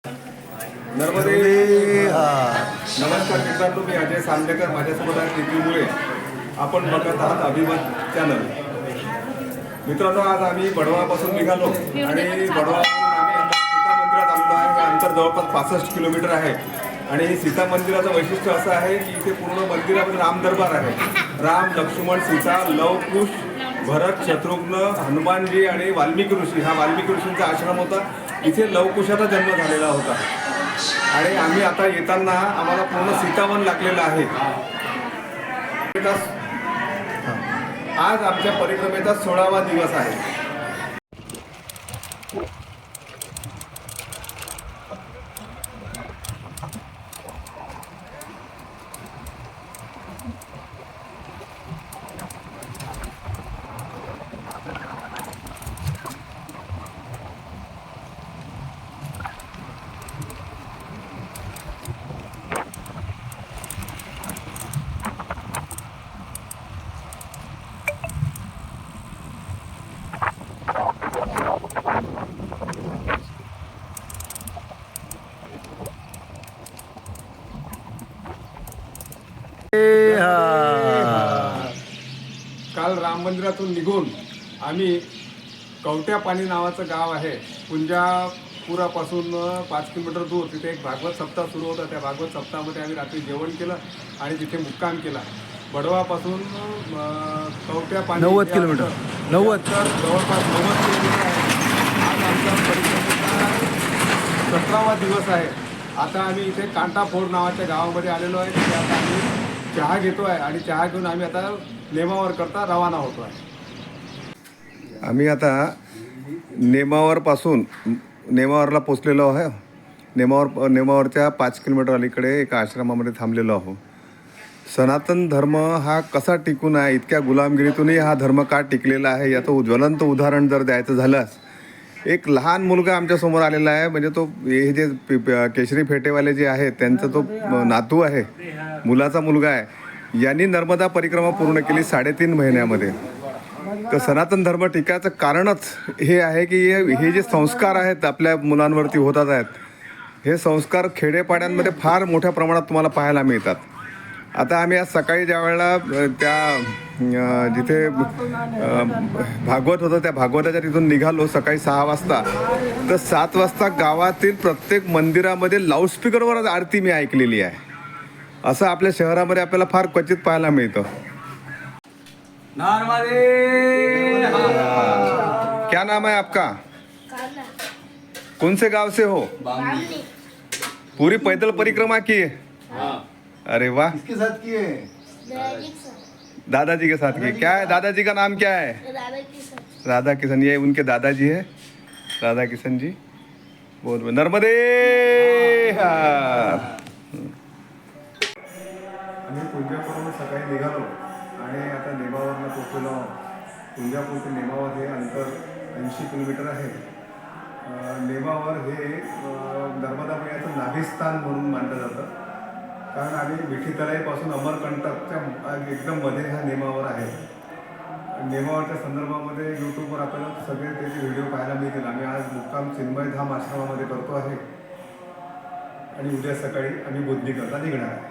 नर्मदे. नमस्कार मित्रांनो, मी अजय सांदेकर. माझ्यासोबत आहे नितीन मुळे. आपण बघत आहात अभिमत चॅनल. मित्रांनो, आज आम्ही बडवापासून निघालो आणि बडवापासून आम्ही आता सीता मंदिरात आलेलो आहे. हे अंतर जवळपास 65 किलोमीटर आहे. आणि सीता मंदिराचं वैशिष्ट्य असं आहे की इथे पूर्ण मंदिरामध्ये राम दरबार आहे. राम, लक्ष्मण, सीता, लव, कुश, भरत, शत्रुघ्न, हनुमानजी आणि वाल्मिकी ऋषी, हा वाल्मिकी ऋषींचा आश्रम होता. इथे लवकुशाचा जन्म झालेला होता. आणि आम्ही आता येताना आम्हाला पूर्ण सीतावन लागलेलं आहे. आज आमच्या परिक्रमेचा 16वा दिवस आहे. काल राम मंदिरातून निघून आम्ही कवट्या पाणी नावाचं गाव आहे, पुंजापुरापासून 5 किलोमीटर दूर. तिथे एक भागवत सप्ताह सुरू होता. त्या भागवत सप्ताहामध्ये आम्ही रात्री जेवण केलं आणि तिथे मुक्काम केला. बडवापासून कवट्या पाणी 90 किलोमीटर. 90 जवळपास 90 किलोमीटर आहे. आज आमचा परिक्रमेचा 17वा दिवस आहे. आता आम्ही इथे कांटाफोड नावाच्या गावामध्ये आलेलो आहे. तिथे आता आम्ही चहा घेतो आहे आणि चहा घेऊन आम्ही आता नेमावर करता रवाना होतो आहे. आम्ही आता नेमावरला पोचलेलो आहे. नेमावरच्या 5 किलोमीटर अलीकडे एका आश्रमामध्ये थांबलेलो आहोत. सनातन धर्म हा कसा टिकून आहे, इतक्या गुलामगिरीतूनही हा धर्म का टिकलेला आहे याचं ज्वलंत उदाहरण जर द्यायचं झालंच, एक लहान मुलगा आमच्यासमोर आलेला आहे. म्हणजे तो हे जे केशरी फेटेवाले जे आहेत त्यांचा तो नातू आहे, मुलाचा मुलगा आहे. यांनी नर्मदा परिक्रमा पूर्ण केली 3.5 महिन्यामध्ये. तर सनातन धर्म टिकायचं कारणच हे आहे की हे जे संस्कार आहेत आपल्या मुलांवरती होतात आहेत, हे संस्कार खेडेपाड्यांमध्ये फार मोठ्या प्रमाणात तुम्हाला पाहायला मिळतात. आता आम्ही आज सकाळी ज्या वेळेला त्या जिथे भागवत होतं त्या भागवताच्या तिथून निघालो सकाळी 6 वाजता. तर 7 वाजता गावातील प्रत्येक मंदिरामध्ये लाऊडस्पीकरवर आरती मी ऐकलेली आहे. असं आपल्या शहरामध्ये आपल्याला फार क्वचित पाहायला मिळतं. क्या नाम है आपका? कौन से गांव से हो? पूरी पैदल परिक्रमा की है? अरे वाह. किसके साथ किए? दादाजी के साथ की. क्या है दादाजी का नाम क्या है? राधा किशन. ये उनके दादाजी है, राधा किशन जी. बहुत बहुत नर्मदे. आम्ही पुंजापूरवरून सकाळी निघालो आणि आता नेमावरला पोहोचलेलो आहोत. पुंजापूर ते नेमावर हे अंतर 80 किलोमीटर आहे. नेमावर हे नर्मदा मैयाचं नाभिस्थान म्हणून मानलं जातं. कारण आम्ही विठीतलाईपासून अमरकंटकच्या एकदम मध्ये हा नेमावर आहे. नेमावरच्या संदर्भामध्ये यूट्यूबवर आपल्याला सगळे त्याचे व्हिडिओ पाहायला मिळतील. आम्ही आज मुक्काम चिन्मयधाम आश्रमामध्ये करतो आहे आणि उद्या सकाळी आम्ही बुद्धीकरता निघणार आहे.